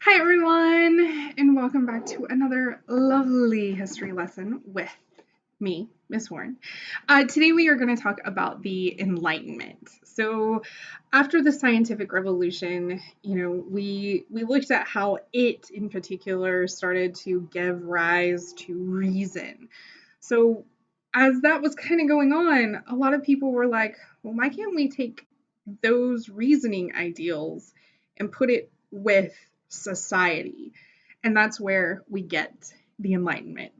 Hi, everyone, and welcome back to another lovely history lesson with me, Miss Warren. Today, we are going to talk about the Enlightenment. So, after the scientific revolution, we looked at how it, in particular, started to give rise to reason. So, as that was kind of going on, a lot of people were like, well, why can't we take those reasoning ideals and put it with society? And that's where we get the Enlightenment.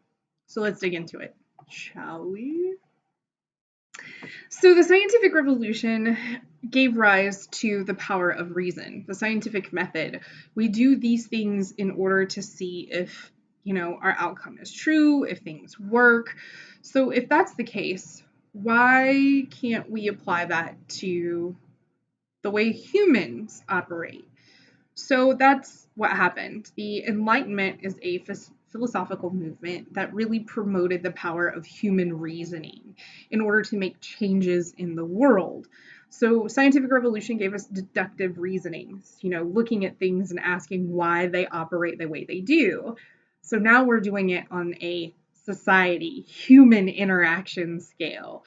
So let's dig into it, shall we? So the scientific revolution gave rise to the power of reason, the scientific method. We do these things in order to see if, our outcome is true, if things work. So if that's the case, why can't we apply that to the way humans operate? So that's what happened. The Enlightenment is a philosophical movement that really promoted the power of human reasoning in order to make changes in the world. So scientific revolution gave us deductive reasonings, looking at things and asking why they operate the way they do. So now we're doing it on a society, human interaction scale.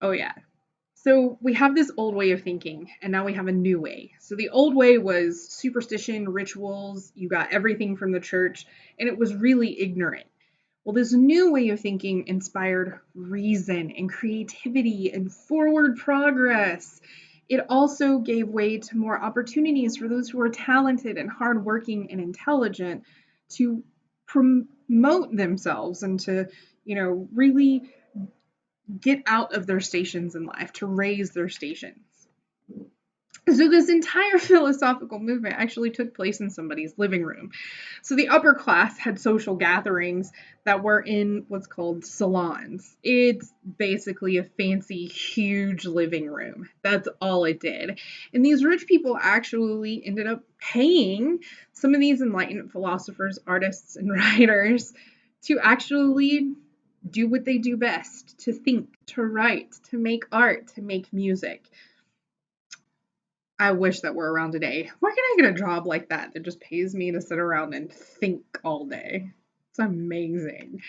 Oh yeah, so we have this old way of thinking, and now we have a new way. So the old way was superstition, rituals, you got everything from the church, and it was really ignorant. Well, this new way of thinking inspired reason and creativity and forward progress. It also gave way to more opportunities for those who are talented and hardworking and intelligent to promote themselves and to, really get out of their stations in life, to raise their stations. So this entire philosophical movement actually took place in somebody's living room. So the upper class had social gatherings that were in what's called salons. It's basically a fancy, huge living room. That's all it did. And these rich people actually ended up paying some of these enlightened philosophers, artists, and writers to actually do what they do best, to think, to write, to make art, to make music. I wish that were around today. Where can I get a job like that just pays me to sit around and think all day? It's amazing.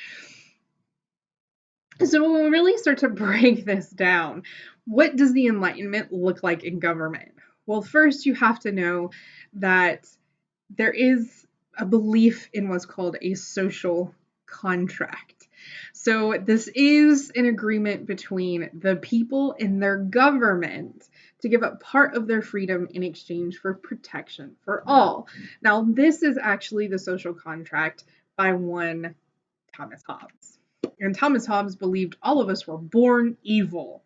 So when we really start to break this down, what does the Enlightenment look like in government? Well, first you have to know that there is a belief in what's called a social contract. So this is an agreement between the people and their government to give up part of their freedom in exchange for protection for all. Now, this is actually the social contract by one Thomas Hobbes. And Thomas Hobbes believed all of us were born evil.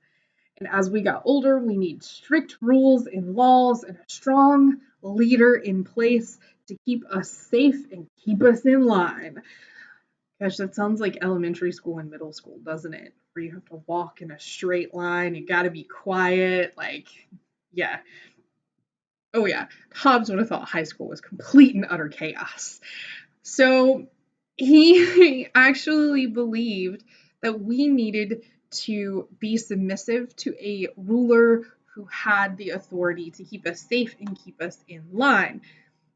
And as we got older, we need strict rules and laws and a strong leader in place to keep us safe and keep us in line. Gosh, that sounds like elementary school and middle school, doesn't it? Where you have to walk in a straight line, you gotta be quiet, yeah. Oh yeah, Hobbes would have thought high school was complete and utter chaos. So he actually believed that we needed to be submissive to a ruler who had the authority to keep us safe and keep us in line.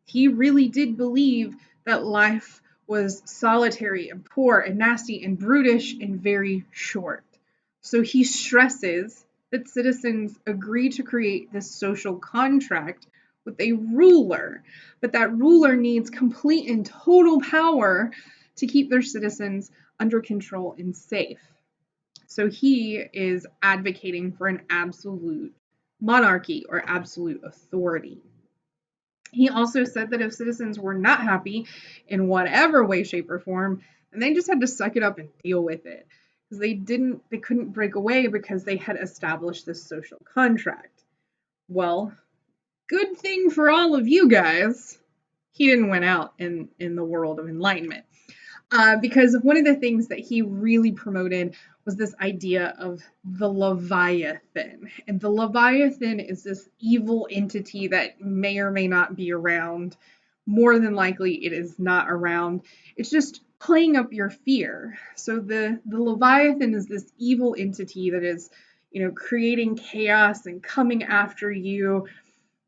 He really did believe that life was solitary and poor and nasty and brutish and very short. So he stresses that citizens agree to create this social contract with a ruler, but that ruler needs complete and total power to keep their citizens under control and safe. So he is advocating for an absolute monarchy or absolute authority. He also said that if citizens were not happy in whatever way, shape, or form, then they just had to suck it up and deal with it. Because they couldn't break away because they had established this social contract. Well, good thing for all of you guys, he didn't win out in the world of enlightenment. Because one of the things that he really promoted was this idea of the Leviathan. And the Leviathan is this evil entity that may or may not be around. More than likely, it is not around. It's just playing up your fear. So the Leviathan is this evil entity that is, creating chaos and coming after you.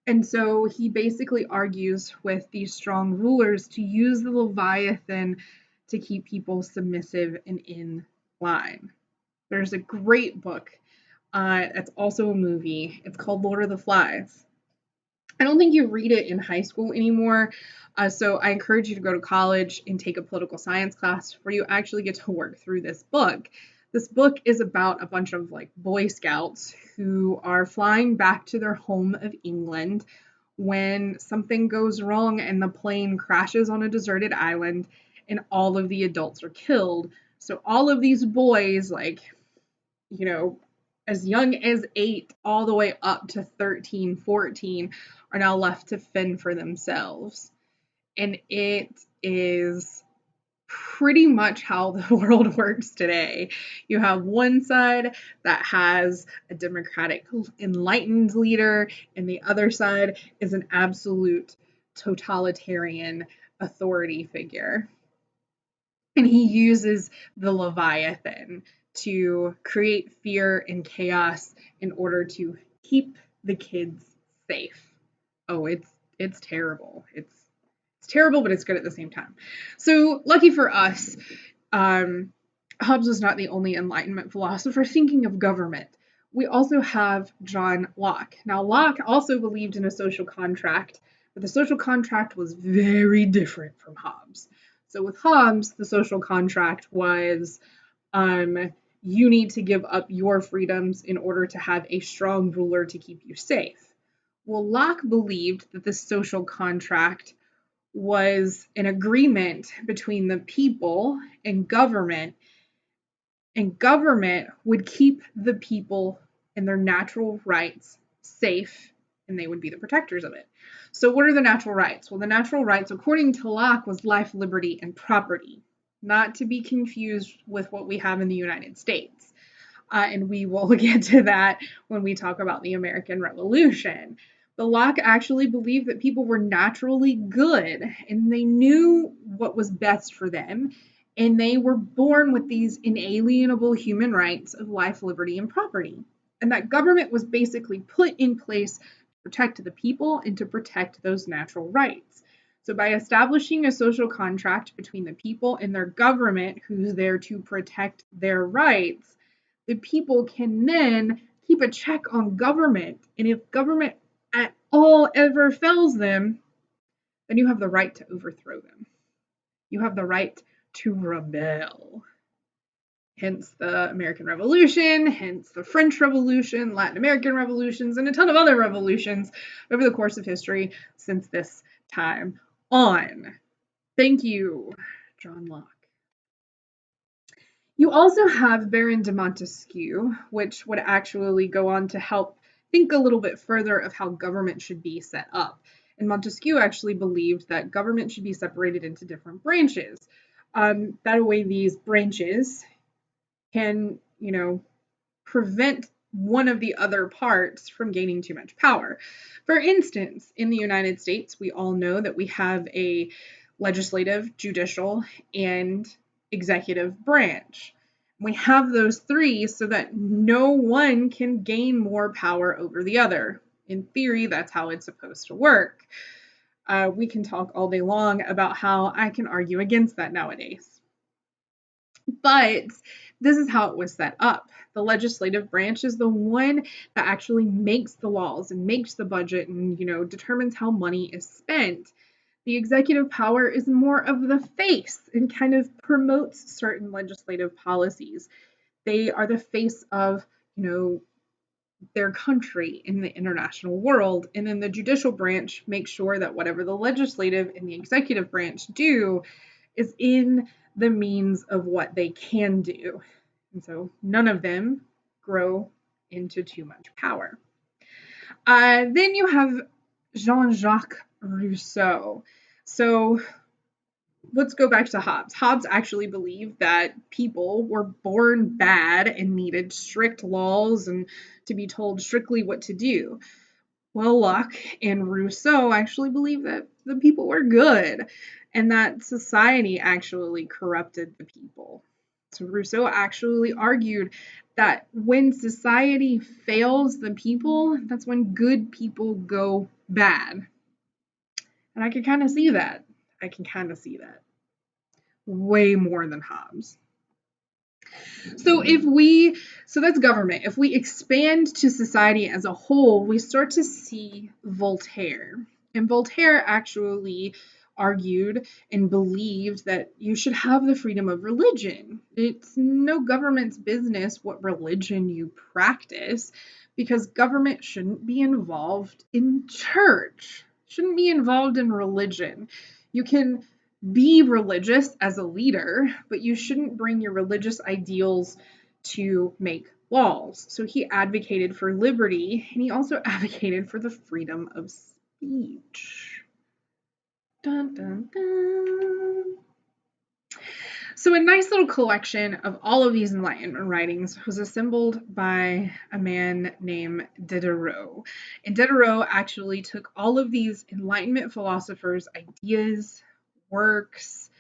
And so he basically argues with these strong rulers to use the Leviathan to keep people submissive and in line. There's a great book. It's also a movie. It's called Lord of the Flies. I don't think you read it in high school anymore. So I encourage you to go to college and take a political science class where you actually get to work through this book. This book is about a bunch of like Boy Scouts who are flying back to their home of England when something goes wrong and the plane crashes on a deserted island and all of the adults are killed. So all of these boys, like, you know, as young as 8 all the way up to 13, 14, are now left to fend for themselves. And it is pretty much how the world works today. You have one side that has a democratic, enlightened leader, and the other side is an absolute totalitarian authority figure. And he uses the Leviathan to create fear and chaos in order to keep the kids safe. Oh, it's terrible. It's terrible, but it's good at the same time. So lucky for us, um, Hobbes was not the only Enlightenment philosopher thinking of government. We also have John Locke. Now, Locke also believed in a social contract, but the social contract was very different from Hobbes. So, with Hobbes, the social contract was you need to give up your freedoms in order to have a strong ruler to keep you safe. Well, Locke believed that the social contract was an agreement between the people and government would keep the people and their natural rights safe, and they would be the protectors of it. So, what are the natural rights? Well, the natural rights, according to Locke, was life, liberty, and property, not to be confused with what we have in the United States. And we will get to that when we talk about the American Revolution. But Locke actually believed that people were naturally good and they knew what was best for them. And they were born with these inalienable human rights of life, liberty, and property. And that government was basically put in place to protect the people and to protect those natural rights. So, by establishing a social contract between the people and their government, who's there to protect their rights, the people can then keep a check on government. And if government at all ever fails them, then you have the right to overthrow them. You have the right to rebel. Hence the American Revolution, hence the French Revolution, Latin American revolutions, and a ton of other revolutions over the course of history since this time on. Thank you, John Locke. You also have Baron de Montesquieu, which would actually go on to help think a little bit further of how government should be set up. And Montesquieu actually believed that government should be separated into different branches. That way, these branches can, prevent one of the other parts from gaining too much power. For instance, in the United States, we all know that we have a legislative, judicial, and executive branch. We have those three so that no one can gain more power over the other. In theory, that's how it's supposed to work. We can talk all day long about how I can argue against that nowadays. But this is how it was set up. The legislative branch is the one that actually makes the laws and makes the budget and, determines how money is spent. The executive power is more of the face and kind of promotes certain legislative policies. They are the face of, their country in the international world. And then the judicial branch makes sure that whatever the legislative and the executive branch do is in the means of what they can do. And so none of them grow into too much power. Then you have Jean-Jacques Rousseau. So let's go back to Hobbes. Hobbes actually believed that people were born bad and needed strict laws and to be told strictly what to do. Well, Locke and Rousseau actually believed that the people were good and that society actually corrupted the people. So Rousseau actually argued that when society fails the people, that's when good people go bad. And I can kind of see that. I can kind of see that. Way more than Hobbes. So so that's government. If we expand to society as a whole, we start to see Voltaire. And Voltaire actually argued and believed that you should have the freedom of religion. It's no government's business what religion you practice because government shouldn't be involved in church, shouldn't be involved in religion. You can be religious as a leader, but you shouldn't bring your religious ideals to make laws. So he advocated for liberty and he also advocated for the freedom of speech. Dun, dun, dun. So a nice little collection of all of these Enlightenment writings was assembled by a man named Diderot. And Diderot actually took all of these Enlightenment philosophers' ideas, works,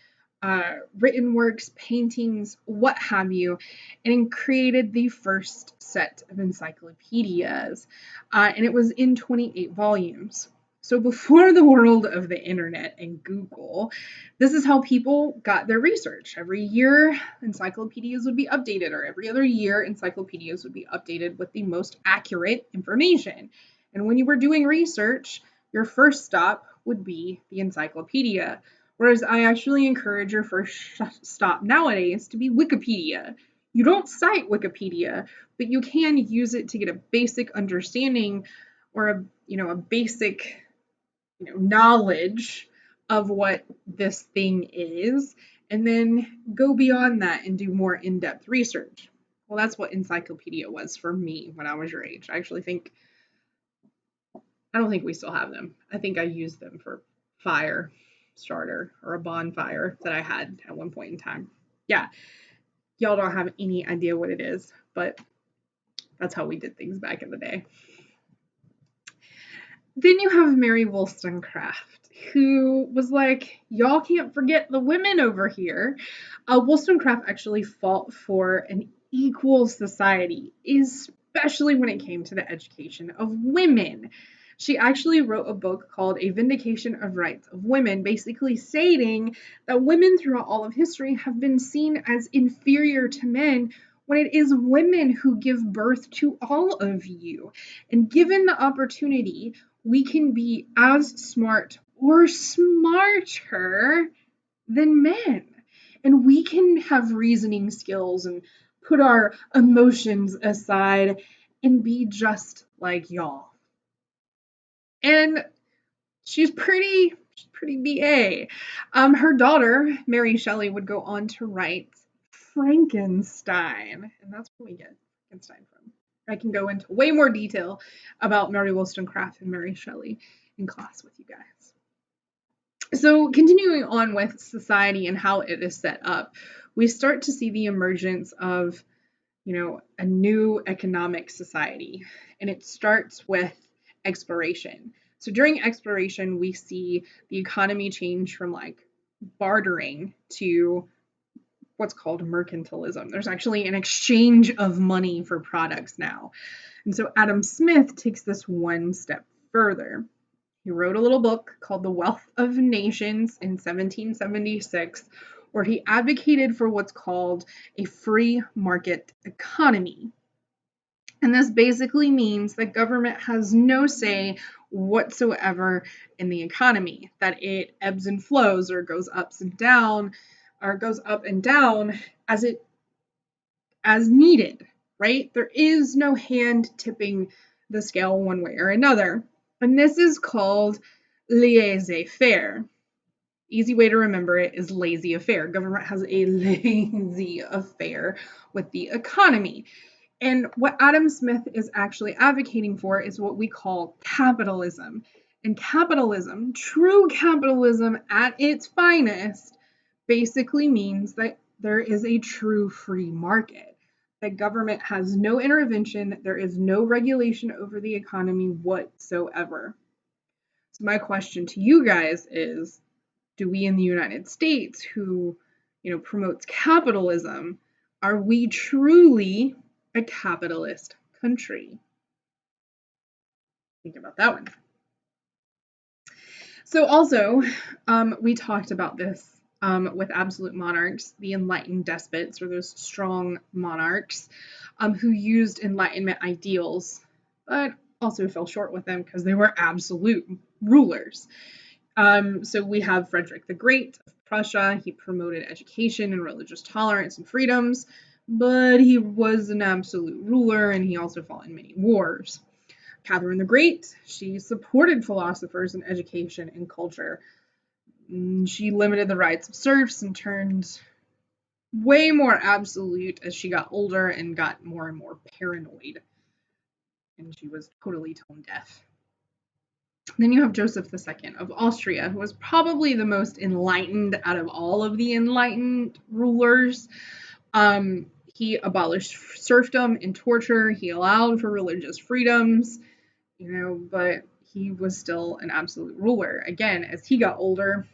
written works, paintings, what have you, and created the first set of encyclopedias. And it was in 28 volumes. So before the world of the internet and Google, this is how people got their research. Every year, encyclopedias would be updated, or every other year, encyclopedias would be updated with the most accurate information. And when you were doing research, your first stop would be the encyclopedia. Whereas I actually encourage your first stop nowadays to be Wikipedia. You don't cite Wikipedia, but you can use it to get a basic understanding or a basic knowledge of what this thing is, and then go beyond that and do more in-depth research. Well, that's what encyclopedia was for me when I was your age. I don't think we still have them. I think I used them for fire starter or a bonfire that I had at one point in time. Yeah, y'all don't have any idea what it is, but that's how we did things back in the day. Then you have Mary Wollstonecraft, who was like, y'all can't forget the women over here. Wollstonecraft actually fought for an equal society, especially when it came to the education of women. She actually wrote a book called A Vindication of Rights of Women, basically stating that women throughout all of history have been seen as inferior to men when it is women who give birth to all of you. And given the opportunity, we can be as smart or smarter than men. And we can have reasoning skills and put our emotions aside and be just like y'all. And she's pretty BA. Her daughter, Mary Shelley, would go on to write Frankenstein. And that's where we get Frankenstein from. I can go into way more detail about Mary Wollstonecraft and Mary Shelley in class with you guys. So continuing on with society and how it is set up, we start to see the emergence of, a new economic society. And it starts with exploration. So during exploration, we see the economy change from like bartering to what's called mercantilism. There's actually an exchange of money for products now. And so Adam Smith takes this one step further. He wrote a little book called The Wealth of Nations in 1776, where he advocated for what's called a free market economy. And this basically means that government has no say whatsoever in the economy, that it ebbs and flows or goes ups and down or goes up and down as needed, right? There is no hand tipping the scale one way or another. And this is called laissez-faire. Easy way to remember it is laissez-faire. Government has a lazy affair with the economy. And what Adam Smith is actually advocating for is what we call capitalism. And capitalism, true capitalism at its finest, basically means that there is a true free market. That government has no intervention, there is no regulation over the economy whatsoever. So my question to you guys is, do we in the United States who, promotes capitalism, Are we truly a capitalist country? Think about that one. So also, we talked about this with absolute monarchs, the enlightened despots, or those strong monarchs who used Enlightenment ideals, but also fell short with them because they were absolute rulers. So we have Frederick the Great of Prussia. He promoted education and religious tolerance and freedoms, but he was an absolute ruler and he also fought in many wars. Catherine the Great, she supported philosophers in education and culture. She limited the rights of serfs and turned way more absolute as she got older and got more and more paranoid. And she was totally tone deaf. Then you have Joseph II of Austria, who was probably the most enlightened out of all of the enlightened rulers. He abolished serfdom and torture. He allowed for religious freedoms, but he was still an absolute ruler. Again, as he got older,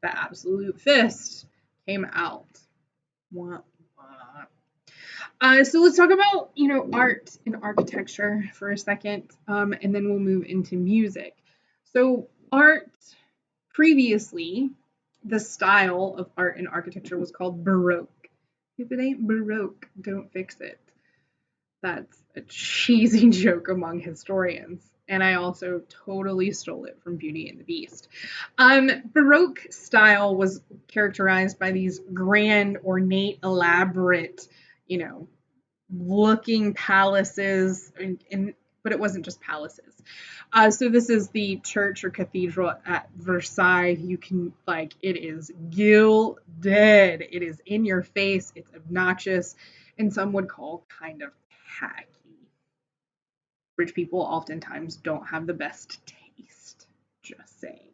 the absolute fist came out. Wah, wah. So let's talk about, art and architecture for a second, and then we'll move into music. So art, previously, the style of art and architecture was called Baroque. If it ain't Baroque, don't fix it. That's a cheesy joke among historians. And I also totally stole it from Beauty and the Beast. Baroque style was characterized by these grand, ornate, elaborate, you know, looking palaces, but it wasn't just palaces. So this is the church or cathedral at Versailles. You can it is gilded. It is in your face. It's obnoxious, and some would call kind of tacky. Rich people oftentimes don't have the best taste. Just saying.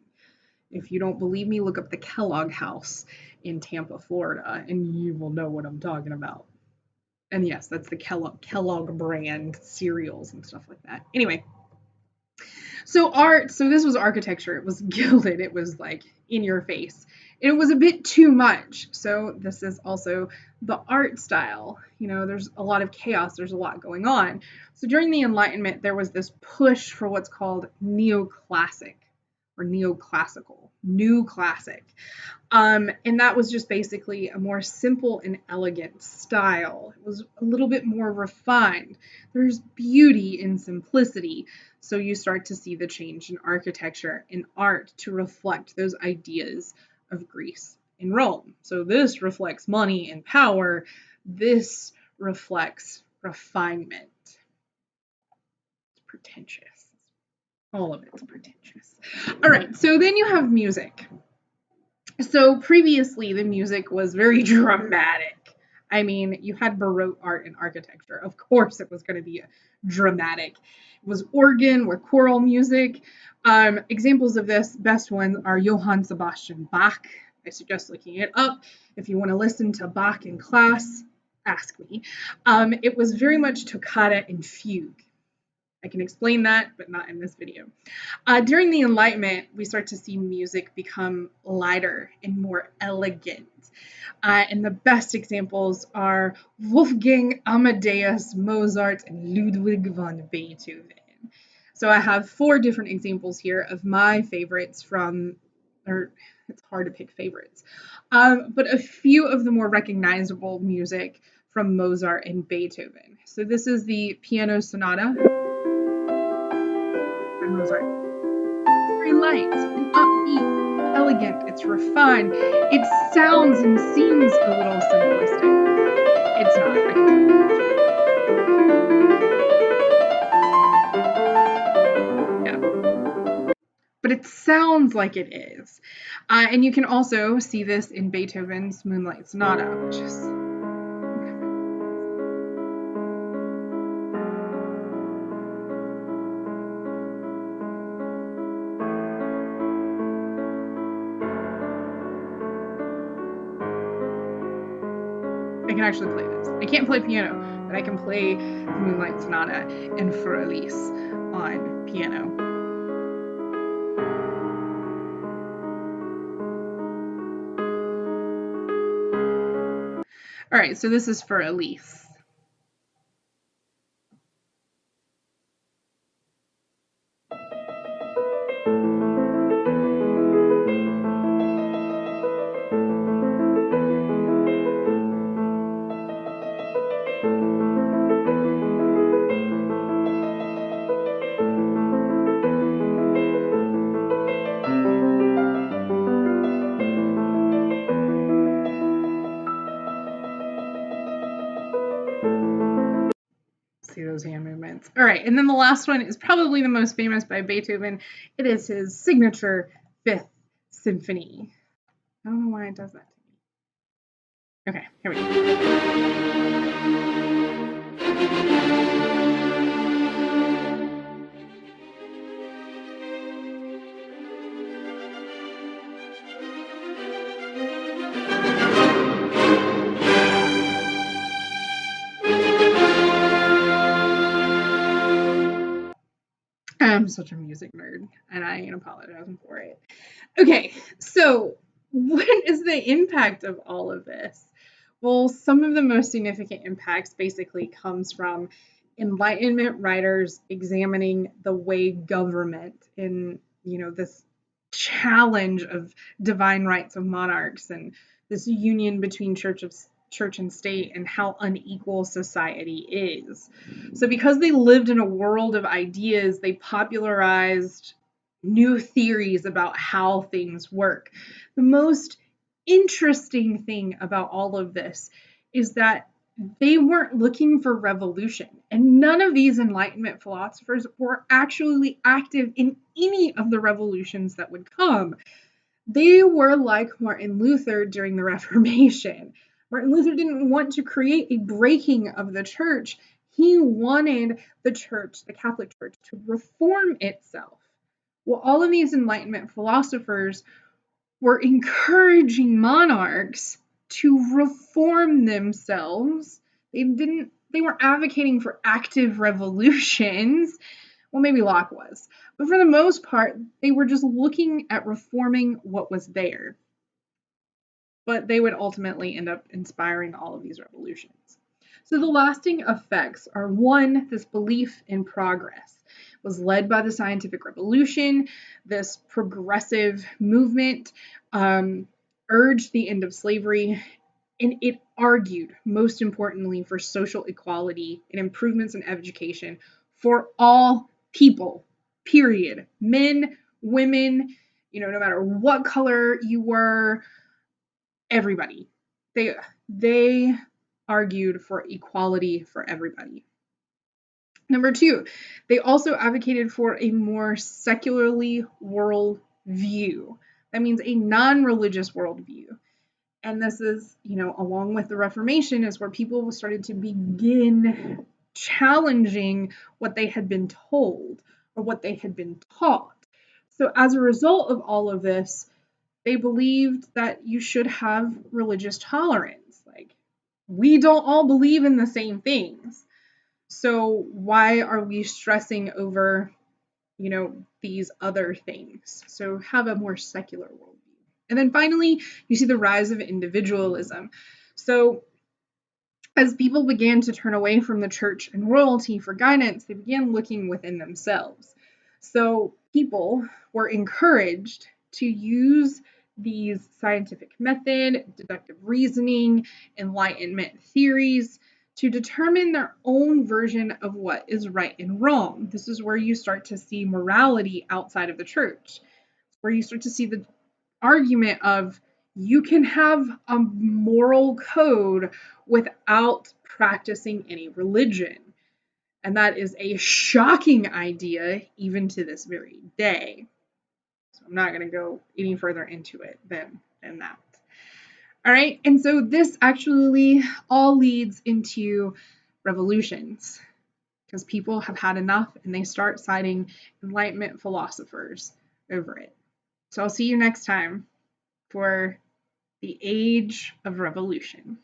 If you don't believe me, look up the Kellogg House in Tampa, Florida, and you will know what I'm talking about. And yes, that's the Kellogg brand cereals and stuff like that. Anyway, so this was architecture. It was gilded. It was in your face. It was a bit too much. So this is also the art style. There's a lot of chaos. There's a lot going on. So during the Enlightenment, there was this push for what's called neoclassic or neoclassical, new classic. And that was just basically a more simple and elegant style. It was a little bit more refined. There's beauty in simplicity. So you start to see the change in architecture and art to reflect those ideas of Greece and Rome. So this reflects money and power. This reflects refinement. It's pretentious. All of it's pretentious. All right, so then you have music. So previously, the music was very dramatic. I mean, you had Baroque art and architecture. Of course, it was going to be dramatic. It was organ with choral music. Examples of this, best ones are Johann Sebastian Bach. I suggest looking it up. If you want to listen to Bach in class, ask me. It was very much toccata and fugue. I can explain that, but not in this video. During the Enlightenment, we start to see music become lighter and more elegant. And the best examples are Wolfgang Amadeus Mozart and Ludwig van Beethoven. So I have 4 different examples here of my favorites it's hard to pick favorites, but a few of the more recognizable music from Mozart and Beethoven. So this is the Piano Sonata by Mozart. It's very light and upbeat, elegant, it's refined. It sounds and seems a little simplistic. It's not, I can tell you. Yeah. But it sounds like it is. And you can also see this in Beethoven's Moonlight Sonata, which is I can actually play this. I can't play piano, but I can play the Moonlight Sonata and For Elise on piano. All right, so this is for Elise. See those hand movements. All right, and then the last one is probably the most famous by Beethoven. It is his signature Fifth Symphony. I don't know why it does that to me. Okay, here we go. I'm such a music nerd, and I ain't apologizing for it. Okay, so what is the impact of all of this? Well, some of the most significant impacts basically comes from Enlightenment writers examining the way government in, this challenge of divine rights of monarchs and this union between church and state and how unequal society is. So because they lived in a world of ideas, they popularized new theories about how things work. The most interesting thing about all of this is that they weren't looking for revolution, and none of these Enlightenment philosophers were actually active in any of the revolutions that would come. They were like Martin Luther during the Reformation. Martin Luther didn't want to create a breaking of the church. He wanted the church, the Catholic Church, to reform itself. Well, all of these Enlightenment philosophers were encouraging monarchs to reform themselves. They weren't advocating for active revolutions. Well, maybe Locke was. But for the most part, they were just looking at reforming what was there. But they would ultimately end up inspiring all of these revolutions. So the lasting effects are one, this belief in progress was led by the scientific revolution. This progressive movement urged the end of slavery, and it argued, most importantly, for social equality and improvements in education for all people, period. Men, women, no matter what color you were, everybody. They argued for equality for everybody. Number two, they also advocated for a more secularly world view. That means a non-religious worldview. And this is, along with the Reformation, is where people started to begin challenging what they had been told or what they had been taught. So as a result of all of this, they believed that you should have religious tolerance. Like, we don't all believe in the same things. So why are we stressing over, these other things? So have a more secular worldview. And then finally, you see the rise of individualism. So as people began to turn away from the church and royalty for guidance, they began looking within themselves. So people were encouraged to use these scientific method, deductive reasoning, Enlightenment theories to determine their own version of what is right and wrong. This is where you start to see morality outside of the church, where you start to see the argument of you can have a moral code without practicing any religion. And that is a shocking idea even to this very day. So I'm not going to go any further into it than that. All right, and so this actually all leads into revolutions because people have had enough and they start citing Enlightenment philosophers over it. So I'll see you next time for the Age of Revolution.